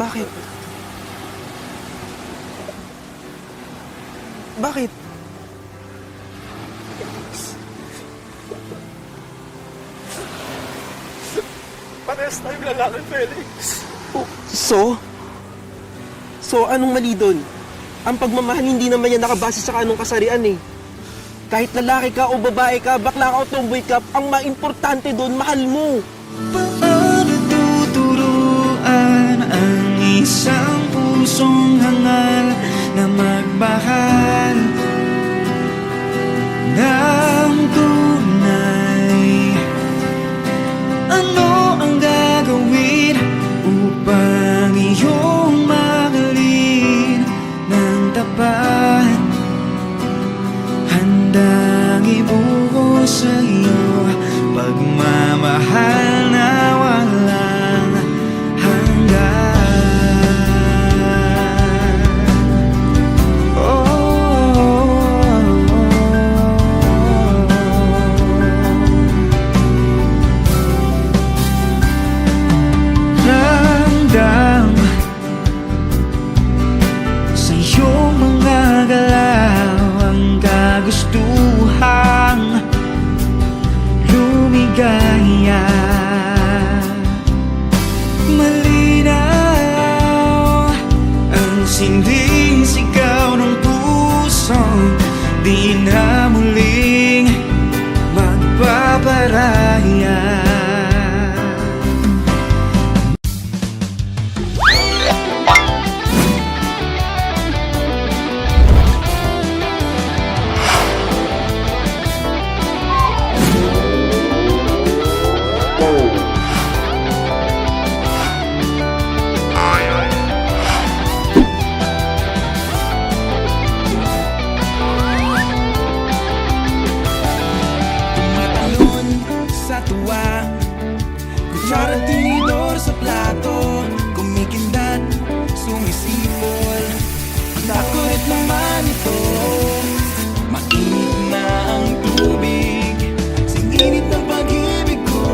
Bakit? Bakit? Parehas tayong lalaki, Felix. So, anong mali doon? Ang pagmamahal hindi naman yan nakabase sa kanong kasarian eh. Kahit lalaki ka o babae ka, bakla ka o tomboy ka, ang maimportante doon, mahal mo. Paano tuturuan ang isang pusong hangal na magmahal ng tunay? Ano ang gagawin upang iyong mahalin ng tapat? Handang ibuhos sa iyo pagmamahal na walang hanggan. Ramdam sa iyong mga galaw ang kagustuhang lumigaya. Malinaw ang sinding sigaw ng pusong di na muling magpaparaya. Tumatalon sa tuwa, kutsara tinidor sa plato, kumikindat, sumisipol. Nakulit naman ito, mainit na ang tubig, singinit ng pag-ibig ko.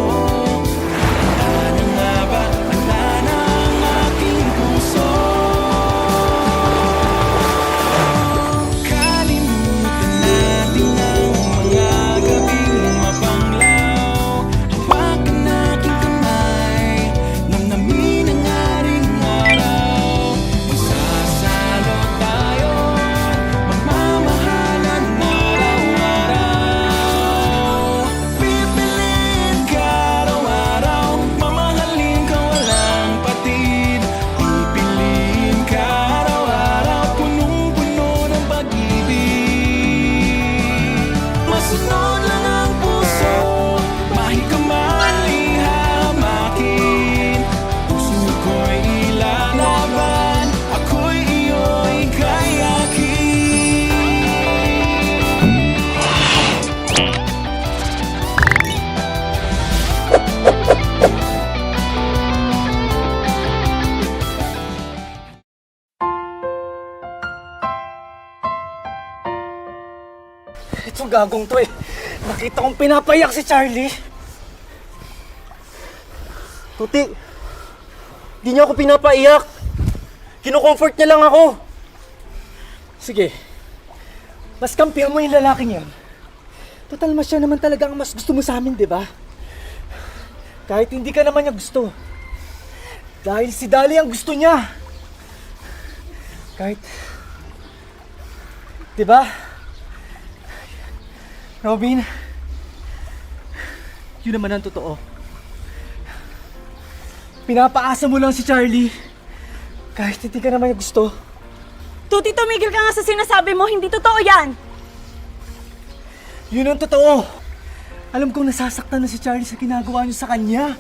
Handa na nga ba, handa na ang aking puso? Kalimutan natin ang mga gabing mapanglaw. Hawakan na aking kamay, namnamin ang aring araw. Magsasalo tayo, magmamahalan araw-araw. Pipiliin ka araw-araw, mamahalin ka walang patid. Pipiliin ka araw-araw, punong-puno ng pag-ibig. Masunod lang ang puso, mahika man ihamakin. Puso ko'y ilalaban, ako'y iyo'y kayakin. Itong gagong to eh. Nakita kong pinapayak si Charlie. Tuti, di niya ako pinapaiyak. Kino-comfort niya lang ako. Sige. Mas kampihan mo yung lalaking yan. Total mas siya naman talaga ang mas gusto mo sa amin, di ba? Kahit hindi ka naman niya gusto. Dahil si Dali ang gusto niya. Kahit... Di ba? Robin, yun naman ang totoo. Pinapaasa mo lang si Charlie. Kahit hindi ka naman niya gusto. Tuti, tumigil ka nga sa sinasabi mo. Hindi totoo yan. Yun ang totoo. Alam kong nasasaktan na si Charlie sa ginagawa niyo sa kanya.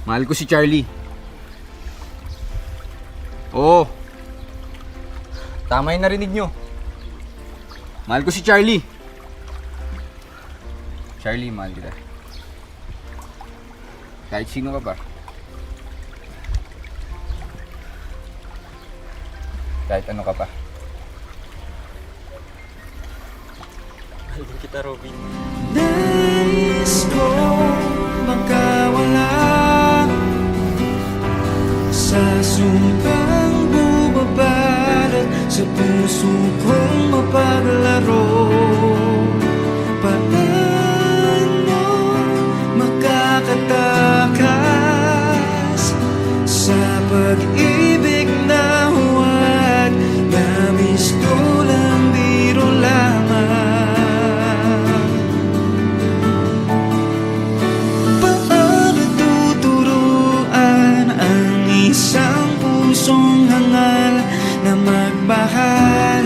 Mahal ko si Charlie. Oo. Tama yung narinig nyo. Mahal ko si Charlie. Charlie, mahal kita. Kahit sino ka pa. Kahit ano ka pa. Mahal din kita, Robin. Nais ko makawala sa sumpang bumabalot sa puso kong mapaglaro. Paano makakatakas sa pag-ibig na huwad? Namiss ko lang, biro lamang. Paano tuturuan ang isang pusong hangal na magmahal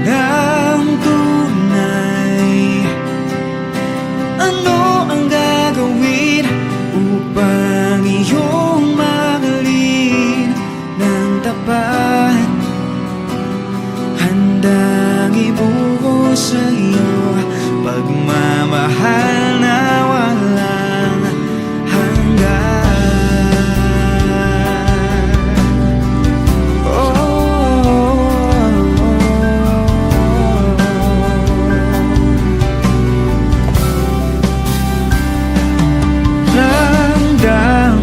ng tunay? Ano ang gagawin upang iyong mahalin ng tapat? Handang ibuo sa iyo pagmamahal na walang hanggan. Ramdam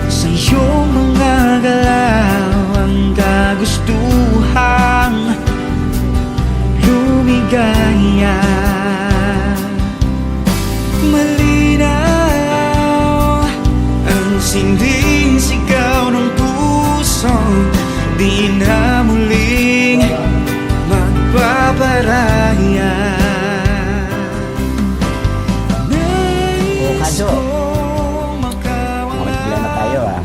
sa iyong mga galaw ang kagustuhang lumigaya. Malinaw ang sinding sigaw ng puso, di na muling magpaparaya. Kadyo. Kung makawala Magpila na tayo ah.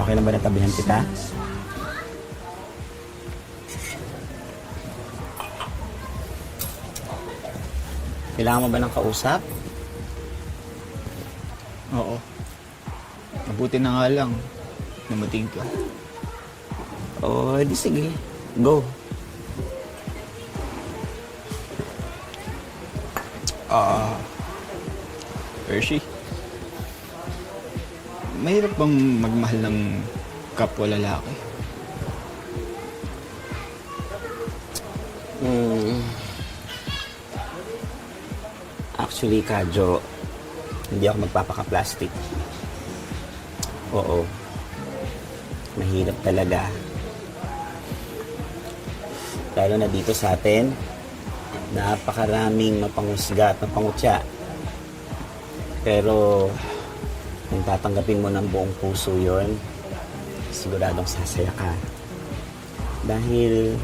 Okay lang ba natabihan kita? Kailangan mo ba ng kausap? Oo. Mabuti na nga lang. Namating ka. O, di sige. Go. Hershey. Mahirap bang magmahal ng kapwa lalaki? Actually, Kadyo, hindi ako magpapaka-plastic. Oo. Mahirap talaga. Lalo na dito sa atin, napakaraming mapangusga at mapangutya. Pero, kung tatanggapin mo ng buong puso yon, siguradong sasaya ka. Dahil,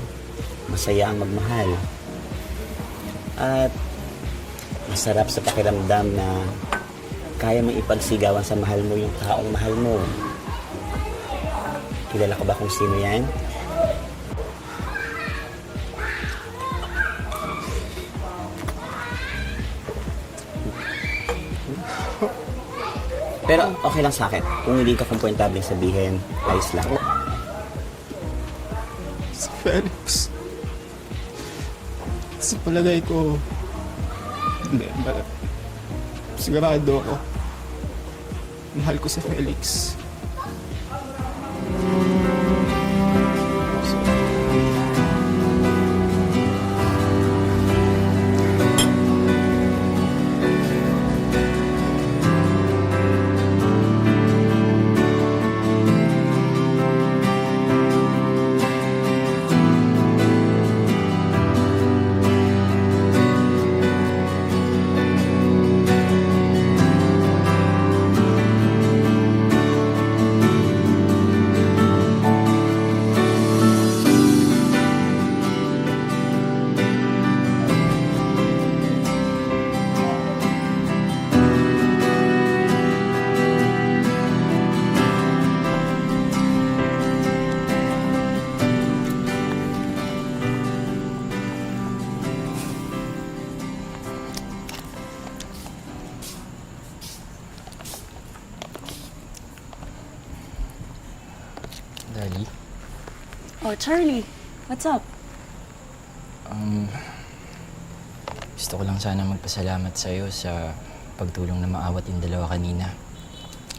masaya ang magmahal. At, masarap sa pakiramdam na kaya mong ipagsigawan sa mahal mo yung taong mahal mo. Kilala ko ba kung sino yan? Pero okay lang sa akin. Kung hindi ka komportable sabihin, ayos lang. Si Felix. Sa palagay ko, hindi, sigurado ako. Mahal ko si Felix. Dali. Oh, Charlie. What's up? Gusto ko lang sana magpasalamat sa'yo sa pagtulong na maawat yung dalawa kanina.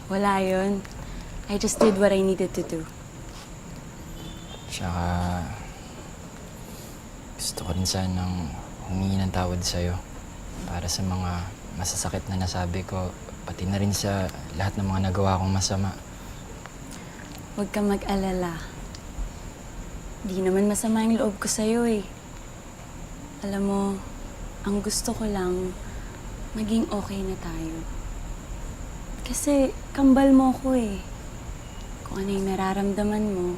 Wala yun. I just did what I needed to do. Tsaka gusto ko rin sanang humingi ng tawad sa'yo. para sa mga masasakit na nasabi ko, pati na rin sa lahat ng mga nagawa kong masama. Huwag kang mag-alala. Di naman masama yung loob ko sa'yo eh. Alam mo, ang gusto ko lang, maging okay na tayo. Kasi kambal mo ko eh. Kung ano yung nararamdaman mo,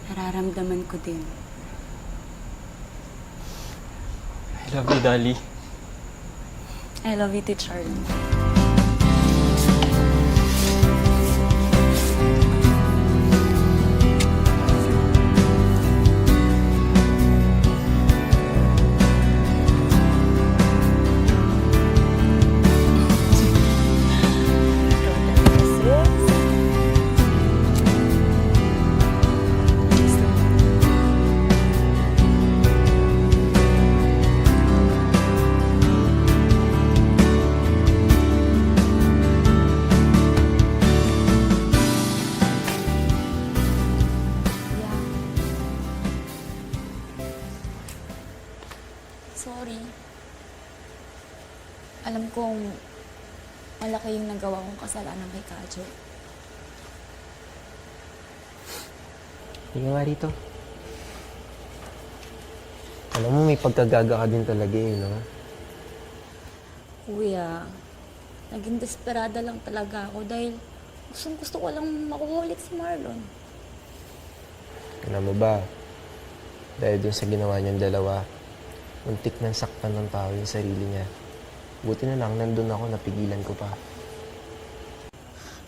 nararamdaman ko din. I love you, Dolly. I love you too, Charlie. Sorry. Alam kong malaki yung nagawa kong kasalanan kay Kajo. Hindi nga rito. Alam mo, may pagkagaga ka din talaga eh, no? Kuya, naging desperada lang talaga ako dahil gusto ko lang makuha ulit si Marlon. Alam mo ba, dahil dun sa ginawa niyang dalawa, untik nang saktan ng tao yung sarili niya. Buti na lang, nandun ako, napigilan ko pa.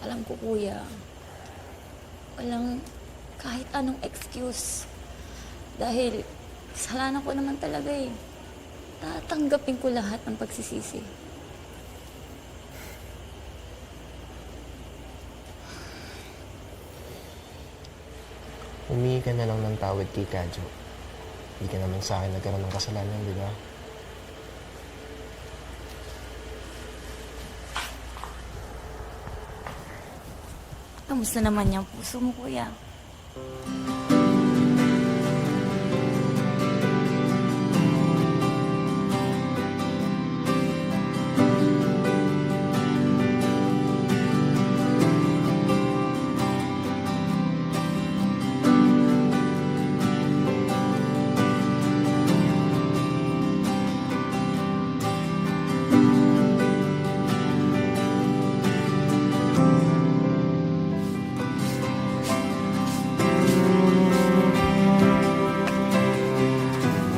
Alam ko, kuya, walang kahit anong excuse. Dahil kasalanan ko naman talaga eh. Tatanggapin ko lahat ng pagsisisi. Humingi ka na lang ng tawad kay Kajo. Hindi ka naman sa akin nagkaroon ng kasalanan, di ba? Kamusta naman yung puso mo, kuya?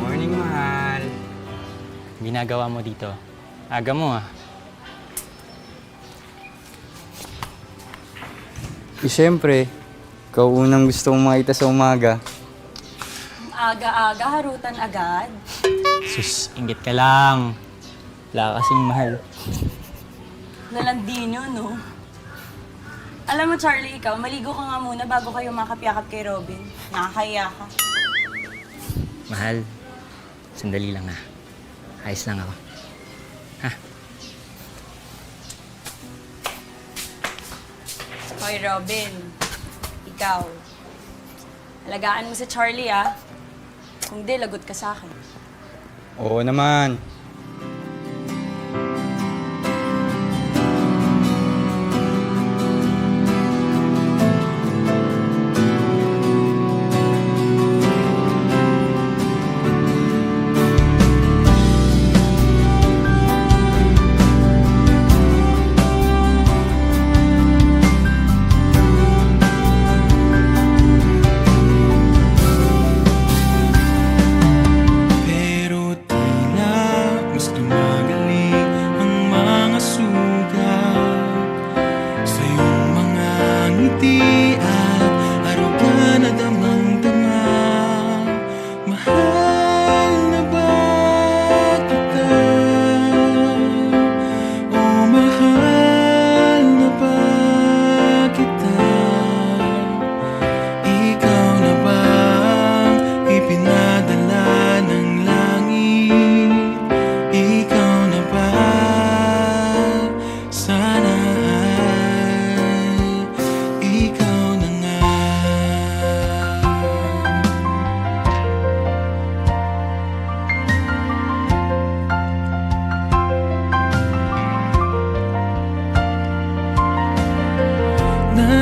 Morning, mahal. Ginagawa mo dito? Aga mo ah. Siyempre, ikaw unang gusto kong makita sa umaga. Aga-aga, harutan agad. Sus, inggit ka lang. Wala ka kasing mahal. Nalandino, no? Alam mo, Charlie, ikaw, maligo ka nga muna bago kayo makapyakap kay Robin. Nakakahiya ka. Mahal, sandali lang ah. Ayos lang ako. Ha? Hoy, Robin. Ikaw. Alagaan mo si Charlie, ah. Kung di, lagot ka sa akin. Oo naman. Pero di na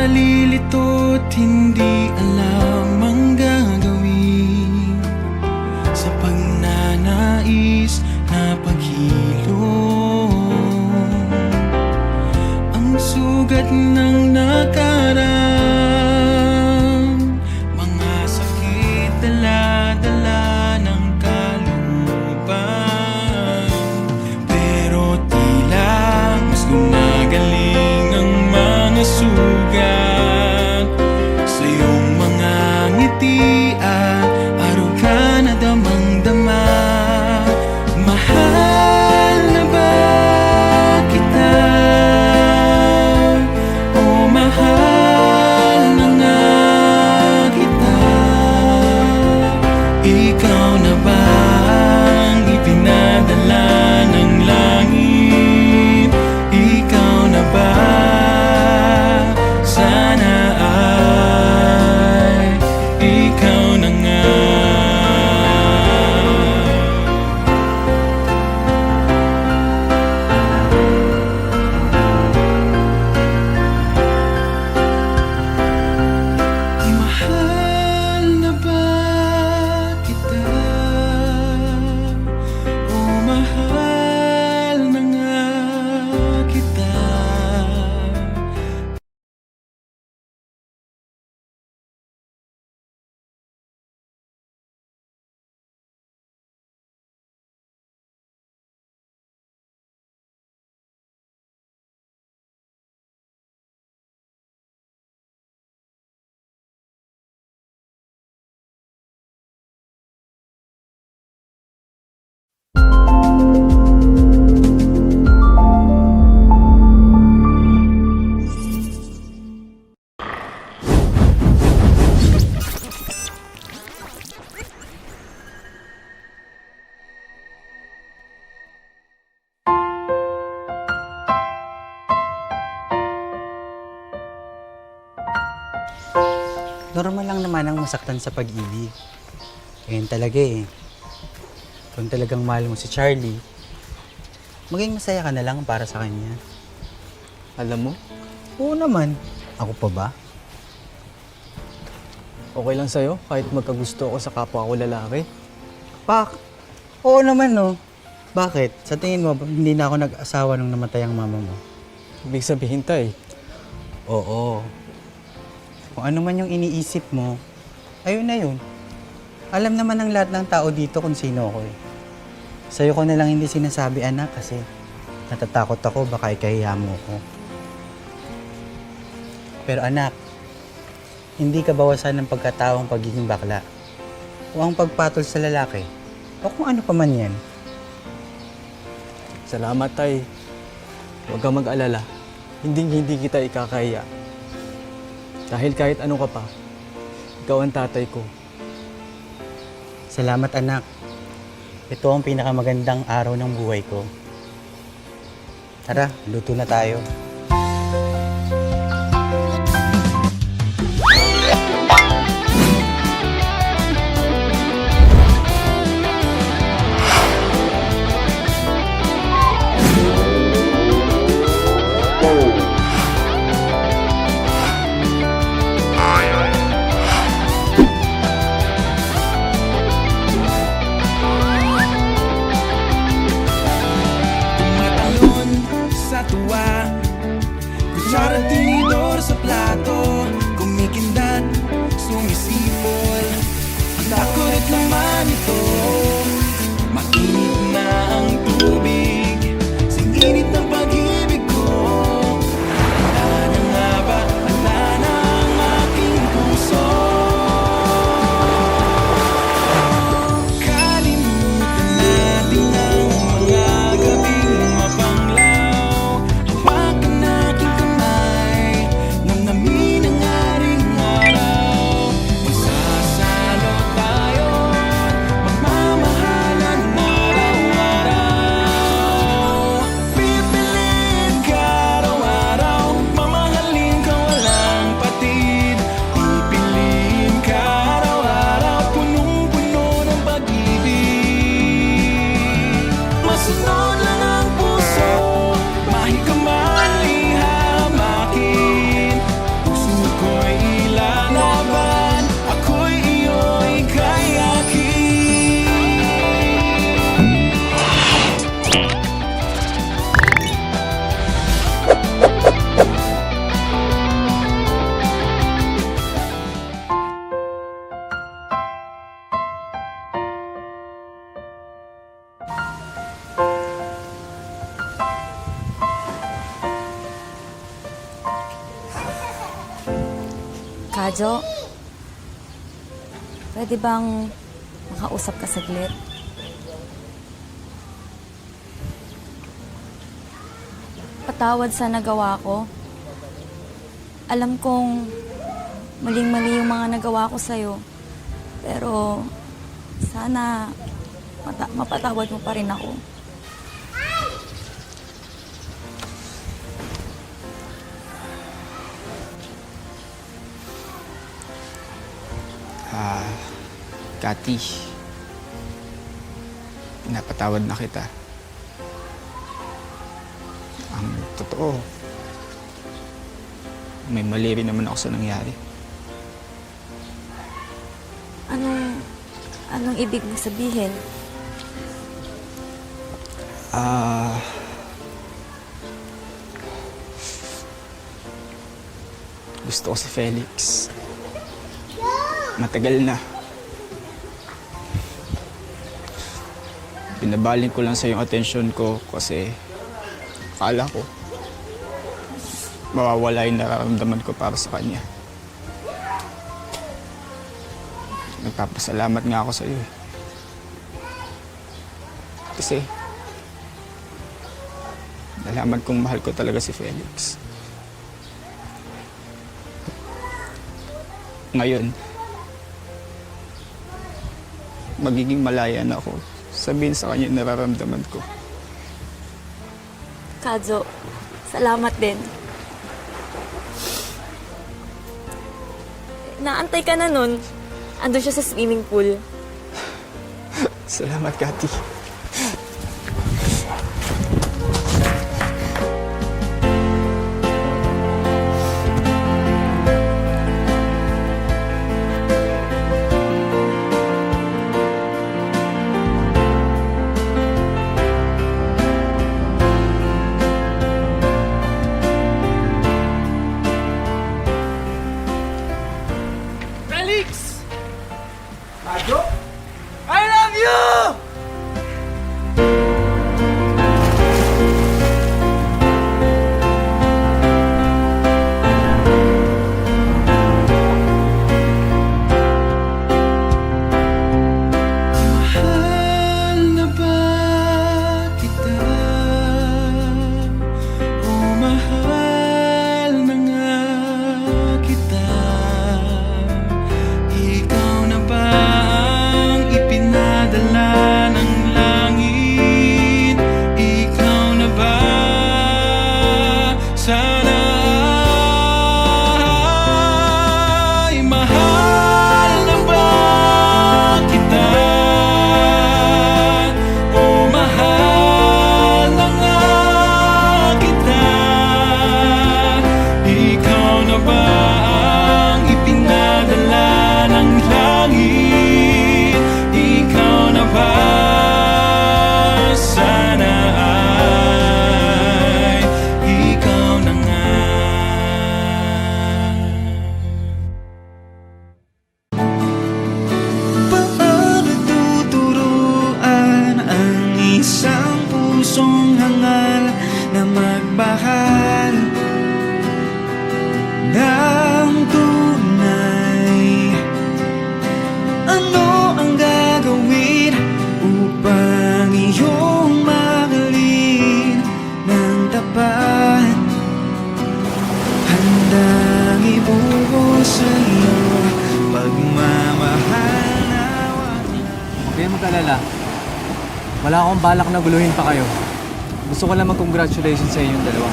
nalilito't hindi alam ang gagawin sa pagnanais na paghilom. Ang sugat ng nakaraan, mga sakit dala-dala ng kalooban. Pero tila mas gumagaling ang mga sugat sa iyong mga ngiti at araw ka na damang-dama. Mahal na ba kita? O mahal na nga kita? Ikaw na ba ang ipinadala ng langit? Ikaw na ba? Sana ay ikaw na nga. Mahal na ba kita? O mahal na nga kita? Normal lang naman ang masaktan sa pag-ibig. Ganyan talaga eh. Kung talagang mahal mo si Charlie, maging masaya ka na lang para sa kanya. Alam mo, Oo naman. Ako pa ba? okay lang sa'yo kahit magkagusto ako sa kapwa ko lalaki. Pak! Oo naman no. Bakit? Sa tingin mo, hindi na ako nag-asawa nung namatay ang mama mo? Ibig sabihin, Tay, Oo. Kung ano man yung iniisip mo, ayun na yun. Alam naman ng lahat ng tao dito kung sino ako eh. Sa'yo ko na lang hindi sinasabi, anak, kasi natatakot ako baka ikahiya mo ko. Pero anak, hindi ka bawasan ng pagkataong pagiging bakla o ang pagpatol sa lalaki o kung ano pa man yan. salamat, Tay. Huwag kang mag-alala. Hindi kita ikakahiya. Dahil kahit ano ka pa, ikaw ang tatay ko. Salamat anak. Ito ang pinakamagandang araw ng buhay ko. Tara, luto na tayo. Tumatalon sa tuwa Kadyo, pwede bang makausap ka saglit? Patawad sa nagawa ko. Alam kong maling-mali yung mga nagawa ko sa'yo. Pero sana mapatawad mo pa rin ako. Kati, pinapatawad na kita. Ang totoo, may mali rin naman ako sa nangyari. Anong ibig mo sabihin? Gusto ko si Felix. Matagal na. Binabaling ko lang sa yung atensyon ko kasi akala ko mawawala yung nararamdaman ko para sa kanya. Nagpapasalamat nga ako sa iyo. Kasi nalaman kong mahal ko talaga si Felix. Ngayon, magiging malaya na ako sabihin sa kanya yung nararamdaman ko. Kadyo, salamat din. Naantay ka na nun. Andun siya sa swimming pool. Salamat, Kati. Felix! Kadyo? I love you! Mahal na ba kita? O mahal na nga kita? Ikaw na ba ang ipinadala ng langit? Ikaw na ba? Sana ay mahal na ba kita? O mahal na nga kita? Ikaw na ba ang ipinadala ng langit? Ikaw na ba? Sana ay ikaw na nga. Paano tuturuan ang isang pusong hangal na magmahal ng tunay? Ano ang gagawin upang iyong mahalin ng tapat? Handang ibuhos sa iyo pagmamahal na Huwag kayong mag-alala. Wala akong balak na guluhin pa kayo. Gusto ko lang mag-congratulations sa inyong dalawa.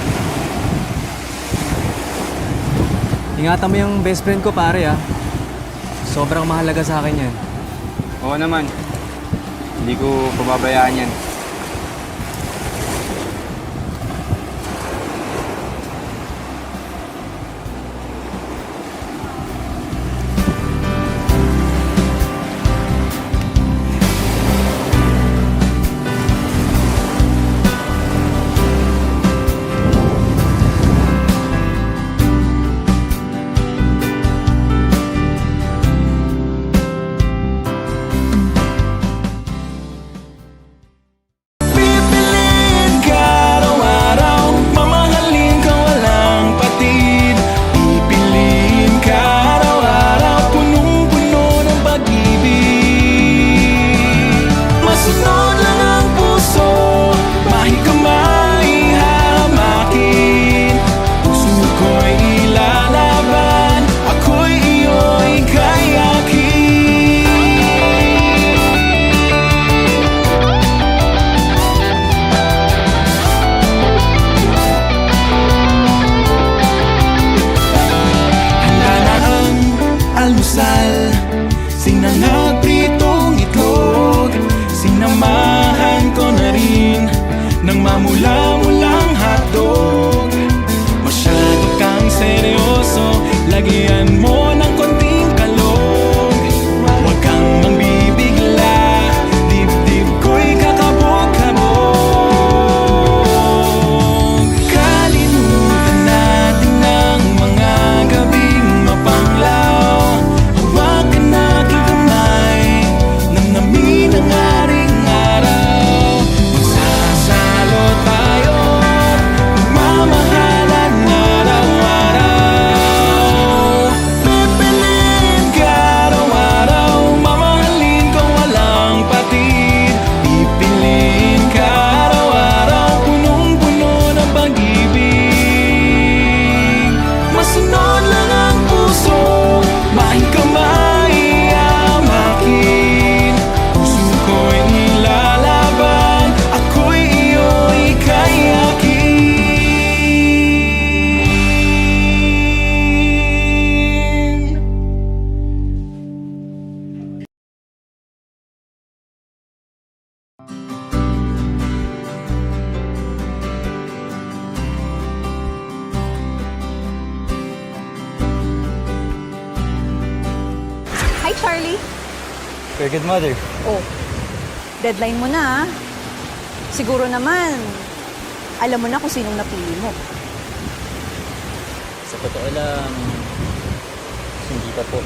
Ingatan mo yung best friend ko, pare, ah. Sobrang mahalaga sa akin yan. Oo naman. Hindi ko pababayaan yan. Charlie? Very good, Mother. Oh, deadline mo na, ah. Siguro naman, alam mo na kung sinong napili mo. Sa totoo lang, hindi pa po.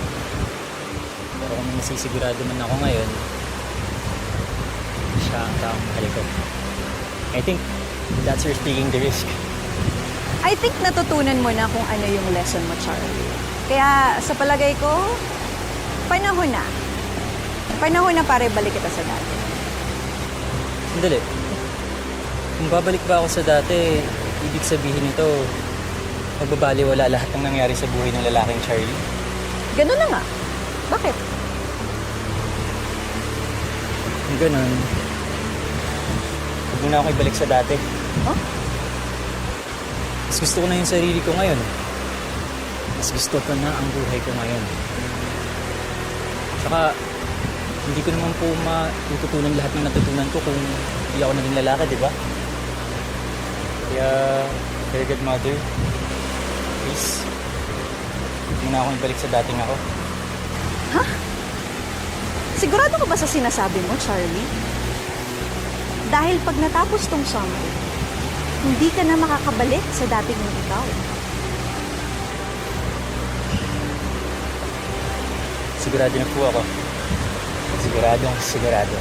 Pero kung nasisigurado man ako ngayon, siya ang taong mahal ko. I think that's her taking the risk. I think natutunan mo na kung ano yung lesson mo, Charlie. Kaya sa palagay ko, panahon na. Panahon na para ibalik kita sa dati. Sandali. Kung babalik ba ako sa dati, ibig sabihin nito, magbabaliwala lahat ng nangyari sa buhay ng lalaking Charlie. Ganun na nga. Bakit? Kung ganun, huwag mo na ako ibalik sa dati. Oh? Mas gusto ko na yung sarili ko ngayon. Mas gusto ko na ang buhay ko ngayon. Saka, hindi ko naman po matututunan lahat ng natutunan ko kung hindi ako naging lalaki, di ba? Kaya, very good mother, please, huwag mo na akong ibalik sa dating ako. Ha? Sigurado ka ba sa sinasabi mo, Charlie? Dahil pag natapos tong summer, hindi ka na makakabalik sa dating mong ikaw. Sigurado na po ako. Sigurado.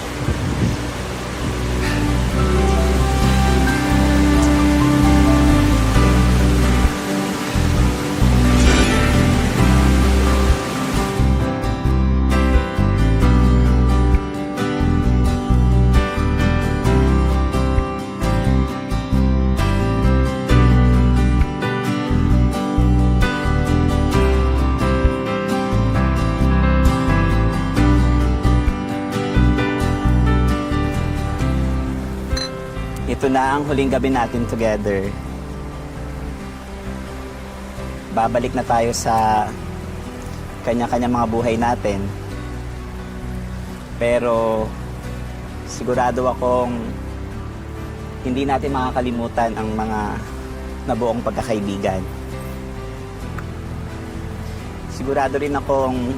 Ito na ang huling gabi natin together. Babalik na tayo sa kanya-kanya mga buhay natin. Pero sigurado akong hindi natin makakalimutan ang mga nabuong pagkakaibigan. Sigurado rin akong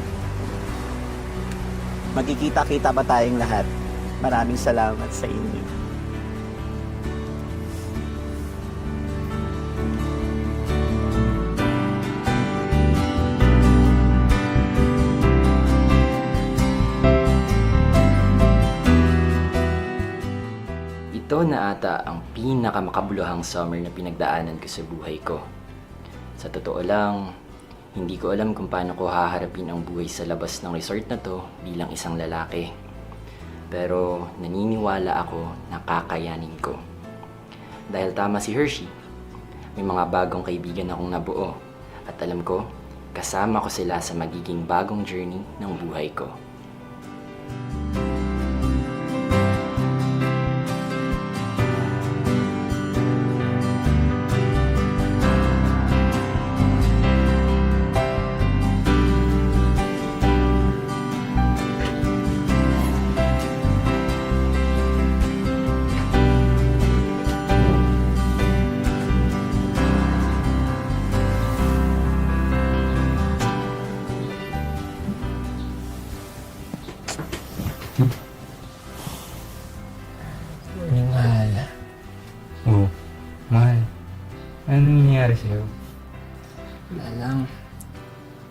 magkikita-kita pa tayong lahat. Maraming salamat sa inyo. Ito na ata ang pinakamakabuluhang summer na pinagdaanan ko sa buhay ko. Sa totoo lang, hindi ko alam kung paano ko haharapin ang buhay sa labas ng resort na to bilang isang lalaki. Pero naniniwala ako na kakayanin ko. Dahil tama si Hershey, may mga bagong kaibigan akong nabuo. At alam ko, kasama ko sila sa magiging bagong journey ng buhay ko. Mahal. Oh, mahal. Anong nangyayari sa'yo? Wala lang.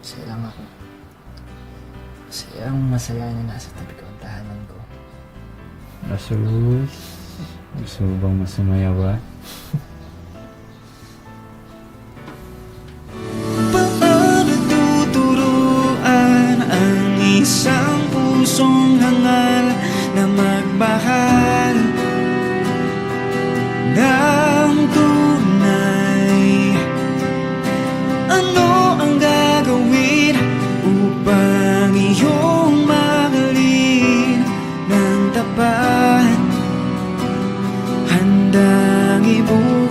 Masaya lang ako. Masaya na nasa tabi ko ang tahanan ko. Asus. Gusto mo bang masumaya ba? Paano tuturuan ang isang pusong hangal na magmahal ng tunay? Ano ang gagawin upang iyong mahalin ng tapat? Handang ibuo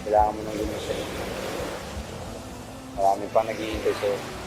Kailangan mo nang lumusay. Marami pa naghihintay sa'yo.